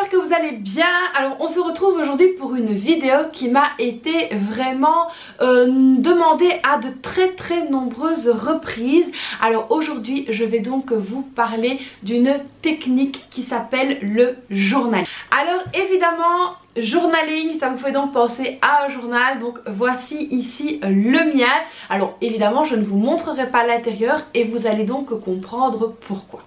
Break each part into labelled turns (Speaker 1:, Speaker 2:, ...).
Speaker 1: j'espère que vous allez bien. Alors on se retrouve aujourd'hui pour une vidéo qui m'a été vraiment demandée à de très nombreuses reprises. Alors aujourd'hui je vais donc vous parler d'une technique qui s'appelle le journaling. Alors évidemment journaling, ça vous fait donc penser à un journal, donc voici ici le mien. Alors évidemment je ne vous montrerai pas l'intérieur et vous allez donc comprendre pourquoi.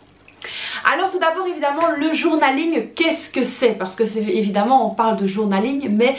Speaker 1: Alors tout d'abord évidemment le journaling, qu'est-ce que c'est? Parce que c'est évidemment on parle de journaling mais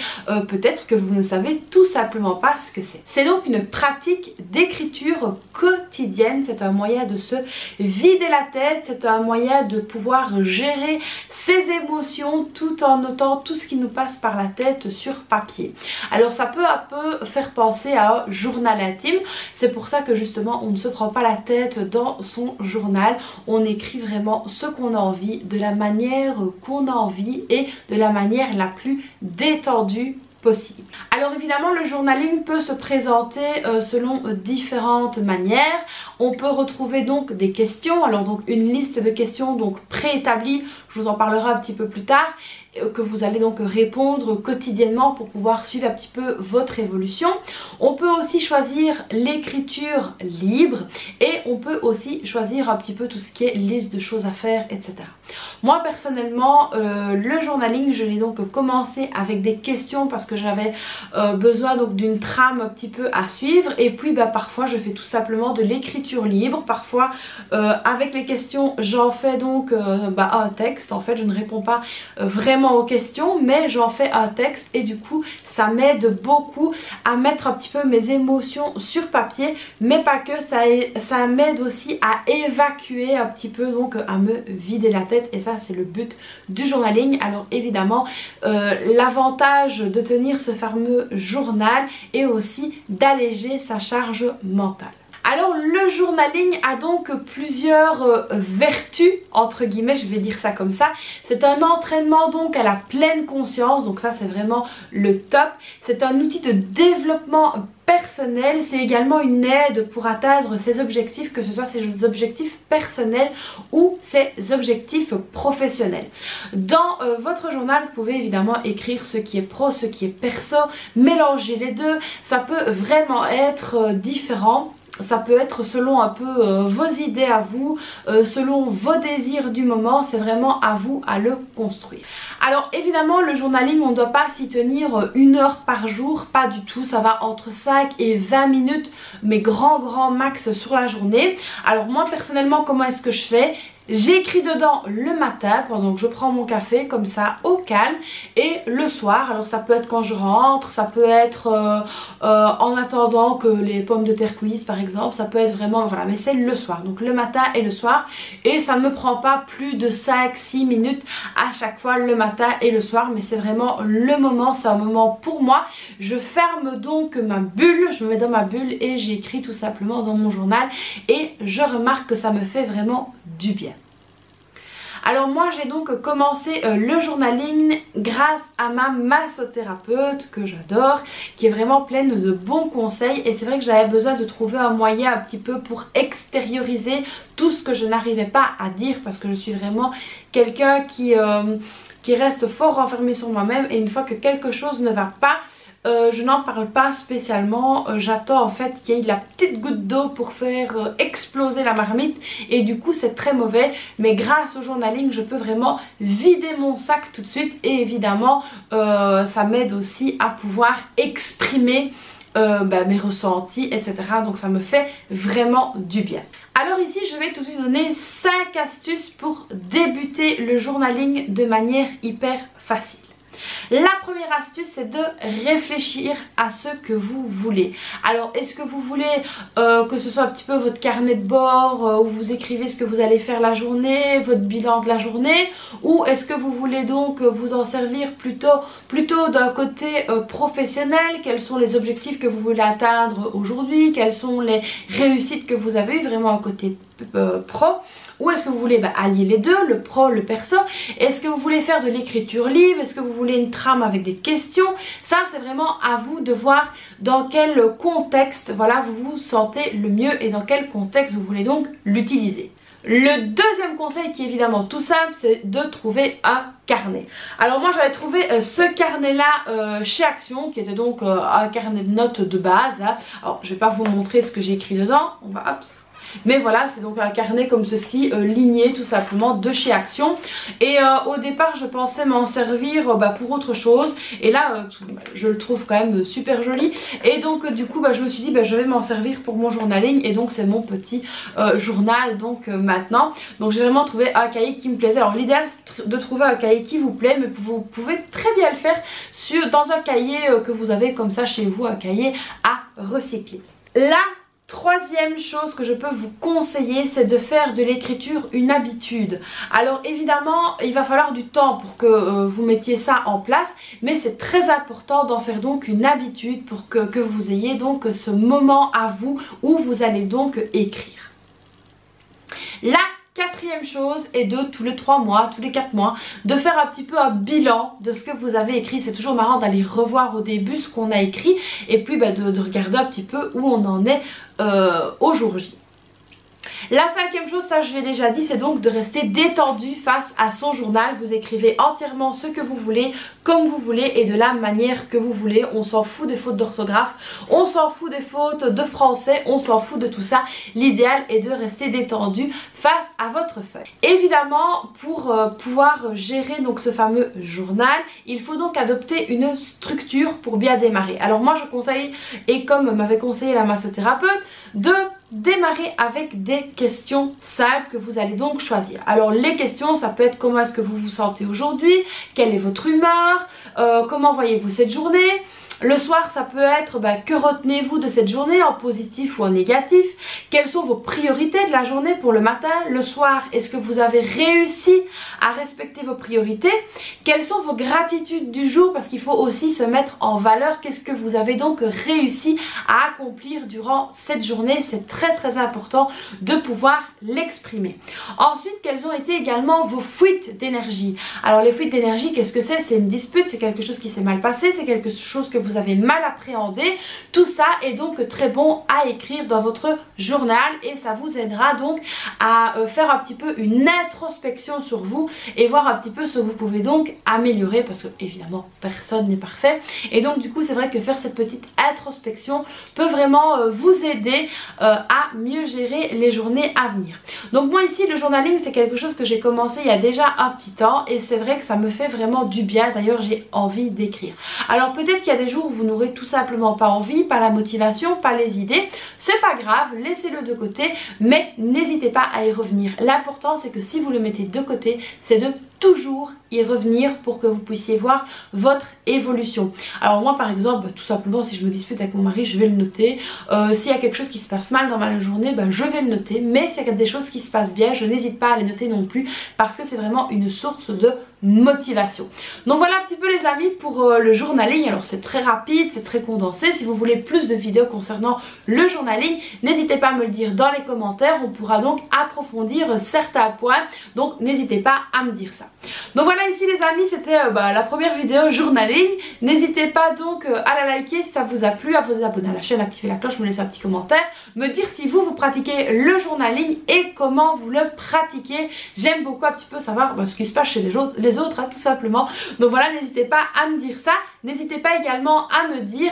Speaker 1: peut-être que vous ne savez tout simplement pas ce que c'est. C'est donc une pratique d'écriture quotidienne, c'est un moyen de se vider la tête, c'est un moyen de pouvoir gérer ses émotions tout en notant tout ce qui nous passe par la tête sur papier. Alors ça peut un peu faire penser à un journal intime, c'est pour ça que justement on ne se prend pas la tête dans son journal, on écrit vraiment ce qu'on a envie, de la manière qu'on a envie et de la manière la plus détendue possible. Alors évidemment le journaling peut se présenter selon différentes manières. On peut retrouver donc des questions, alors donc une liste de questions donc préétablies, je vous en parlerai un petit peu plus tard, que vous allez donc répondre quotidiennement pour pouvoir suivre un petit peu votre évolution. On peut aussi choisir l'écriture libre et on peut aussi choisir un petit peu tout ce qui est liste de choses à faire, etc. Moi personnellement le journaling je l'ai donc commencé avec des questions parce que j'avais besoin donc d'une trame un petit peu à suivre, et puis parfois je fais tout simplement de l'écriture libre, parfois avec les questions j'en fais donc un texte. En fait je ne réponds pas vraiment aux questions mais j'en fais un texte et du coup ça m'aide beaucoup à mettre un petit peu mes émotions sur papier, mais pas que, ça m'aide aussi à évacuer un petit peu, donc à me vider la tête, et ça c'est le but du journaling. Alors évidemment l'avantage de tenir ce fameux journal est aussi d'alléger sa charge mentale. Alors le journaling a donc plusieurs vertus, entre guillemets, je vais dire ça comme ça. C'est un entraînement donc à la pleine conscience, donc ça c'est vraiment le top. C'est un outil de développement personnel, c'est également une aide pour atteindre ses objectifs, que ce soit ses objectifs personnels ou ses objectifs professionnels. Dans votre journal vous pouvez évidemment écrire ce qui est pro, ce qui est perso, mélanger les deux, ça peut vraiment être différent. Ça peut être selon un peu vos idées à vous, selon vos désirs du moment, c'est vraiment à vous à le construire. Alors évidemment le journaling on ne doit pas s'y tenir 1 heure par jour, pas du tout, ça va entre 5 et 20 minutes, mais grand max sur la journée. Alors moi personnellement comment est-ce que je fais? J'écris dedans le matin pendant que je prends mon café comme ça au calme, et le soir, alors ça peut être quand je rentre, ça peut être en attendant que les pommes de terre cuisent par exemple, ça peut être vraiment, voilà, mais c'est le soir, donc le matin et le soir, et ça ne me prend pas plus de 5-6 minutes à chaque fois le matin et le soir, mais c'est vraiment le moment, c'est un moment pour moi. Je ferme donc ma bulle, je me mets dans ma bulle et j'écris tout simplement dans mon journal, et je remarque que ça me fait vraiment du bien. Alors moi j'ai donc commencé le journaling grâce à ma massothérapeute que j'adore, qui est vraiment pleine de bons conseils, et c'est vrai que j'avais besoin de trouver un moyen un petit peu pour extérioriser tout ce que je n'arrivais pas à dire, parce que je suis vraiment quelqu'un qui reste fort renfermé sur moi-même, et une fois que quelque chose ne va pas, je n'en parle pas spécialement, j'attends en fait qu'il y ait de la petite goutte d'eau pour faire exploser la marmite, et du coup c'est très mauvais. Mais grâce au journaling je peux vraiment vider mon sac tout de suite, et évidemment ça m'aide aussi à pouvoir exprimer mes ressentis, etc. Donc ça me fait vraiment du bien. Alors ici je vais tout de suite donner 5 astuces pour débuter le journaling de manière hyper facile. La première astuce c'est de réfléchir à ce que vous voulez. Alors est-ce que vous voulez que ce soit un petit peu votre carnet de bord où vous écrivez ce que vous allez faire la journée, votre bilan de la journée, ou est-ce que vous voulez donc vous en servir plutôt d'un côté professionnel? Quels sont les objectifs que vous voulez atteindre aujourd'hui? Quelles sont les réussites que vous avez eues, vraiment un côté pro? Ou est-ce que vous voulez allier les deux, le pro, le perso? Est-ce que vous voulez faire de l'écriture libre? Est-ce que vous voulez une trame avec des questions? Ça c'est vraiment à vous de voir dans quel contexte, voilà, vous vous sentez le mieux et dans quel contexte vous voulez donc l'utiliser. Le deuxième conseil qui est évidemment tout simple, c'est de trouver un carnet. Alors moi j'avais trouvé ce carnet là chez Action, qui était donc un carnet de notes de base, hein. Alors je vais pas vous montrer ce que j'ai écrit dedans, on va hop. Mais voilà, c'est donc un carnet comme ceci, ligné tout simplement de chez Action. Et au départ je pensais m'en servir pour autre chose. Et là je le trouve quand même super joli. Et donc du coup je me suis dit je vais m'en servir pour mon journaling. Et donc c'est mon petit journal donc maintenant. Donc j'ai vraiment trouvé un cahier qui me plaisait. Alors l'idéal c'est de trouver un cahier qui vous plaît. Mais vous pouvez très bien le faire dans un cahier que vous avez comme ça chez vous. Un cahier à recycler. Là, troisième chose que je peux vous conseiller, c'est de faire de l'écriture une habitude. Alors évidemment, il va falloir du temps pour que vous mettiez ça en place, mais c'est très important d'en faire donc une habitude pour que vous ayez donc ce moment à vous où vous allez donc écrire. La quatrième chose est de tous les 3 mois, tous les 4 mois, de faire un petit peu un bilan de ce que vous avez écrit. C'est toujours marrant d'aller revoir au début ce qu'on a écrit et puis de regarder un petit peu où on en est au jour J. La cinquième chose, ça je l'ai déjà dit, c'est donc de rester détendu face à son journal. Vous écrivez entièrement ce que vous voulez, comme vous voulez et de la manière que vous voulez. On s'en fout des fautes d'orthographe, on s'en fout des fautes de français, on s'en fout de tout ça. L'idéal est de rester détendu face à votre feuille. Évidemment, pour pouvoir gérer donc ce fameux journal, il faut donc adopter une structure pour bien démarrer. Alors moi je conseille, et comme m'avait conseillé la massothérapeute, de démarrer avec des questions simples que vous allez donc choisir. Alors les questions, ça peut être comment est-ce que vous vous sentez aujourd'hui, quelle est votre humeur, comment voyez-vous cette journée. Le soir, ça peut être que retenez-vous de cette journée en positif ou en négatif. Quelles sont vos priorités de la journée pour le matin, le soir. Est-ce que vous avez réussi à respecter vos priorités? Quelles sont vos gratitudes du jour? Parce qu'il faut aussi se mettre en valeur. Qu'est-ce que vous avez donc réussi à accomplir durant cette journée? C'est très très important de pouvoir l'exprimer. Ensuite, quelles ont été également vos fuites d'énergie? Alors les fuites d'énergie, qu'est-ce que c'est? C'est une dispute, c'est quelque chose qui s'est mal passé, c'est quelque chose que vous avez mal appréhendé. Tout ça est donc très bon à écrire dans votre journal et ça vous aidera donc à faire un petit peu une introspection sur vous et voir un petit peu ce que vous pouvez donc améliorer, parce que évidemment personne n'est parfait. Et donc du coup c'est vrai que faire cette petite introspection peut vraiment vous aider à mieux gérer les journées à venir. Donc moi ici le journaling c'est quelque chose que j'ai commencé il y a déjà un petit temps et c'est vrai que ça me fait vraiment du bien. D'ailleurs j'ai envie d'écrire. Alors peut-être qu'il y a des jours où vous n'aurez tout simplement pas envie, pas la motivation, pas les idées. C'est pas grave, laissez-le de côté, mais n'hésitez pas à y revenir. L'important c'est que si vous le mettez de côté, c'est de toujours y revenir pour que vous puissiez voir votre évolution. Alors moi par exemple, tout simplement si je me dispute avec mon mari, je vais le noter. S'il y a quelque chose qui se passe mal dans ma journée, je vais le noter. Mais s'il y a des choses qui se passent bien, je n'hésite pas à les noter non plus, parce que c'est vraiment une source de motivation. Donc voilà un petit peu les amis pour le journaling. Alors c'est très rapide, c'est très condensé. Si vous voulez plus de vidéos concernant le journaling, n'hésitez pas à me le dire dans les commentaires. On pourra donc approfondir certains points, donc n'hésitez pas à me dire ça. Donc voilà ici les amis, c'était la première vidéo journaling. N'hésitez pas donc à la liker si ça vous a plu, à vous abonner à la chaîne, activer la cloche, me laisser un petit commentaire, me dire si vous pratiquez le journaling et comment vous le pratiquez. J'aime beaucoup un petit peu savoir ce qui se passe chez les autres tout simplement. Donc voilà, n'hésitez pas à me dire ça. N'hésitez pas également à me dire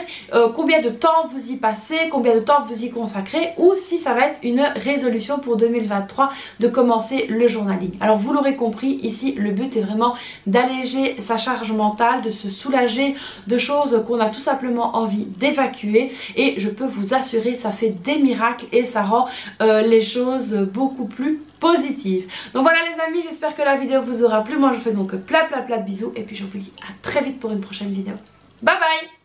Speaker 1: combien de temps vous y passez, combien de temps vous y consacrez, ou si ça va être une résolution pour 2023 de commencer le journaling. Alors vous l'aurez compris, ici le but est vraiment d'alléger sa charge mentale, de se soulager de choses qu'on a tout simplement envie d'évacuer, et je peux vous assurer ça fait des miracles et ça rend les choses beaucoup plus positives. Donc voilà les amis, j'espère que la vidéo vous aura plu. Moi je vous fais donc plein de bisous et puis je vous dis à très vite pour une prochaine vidéo. Bye bye.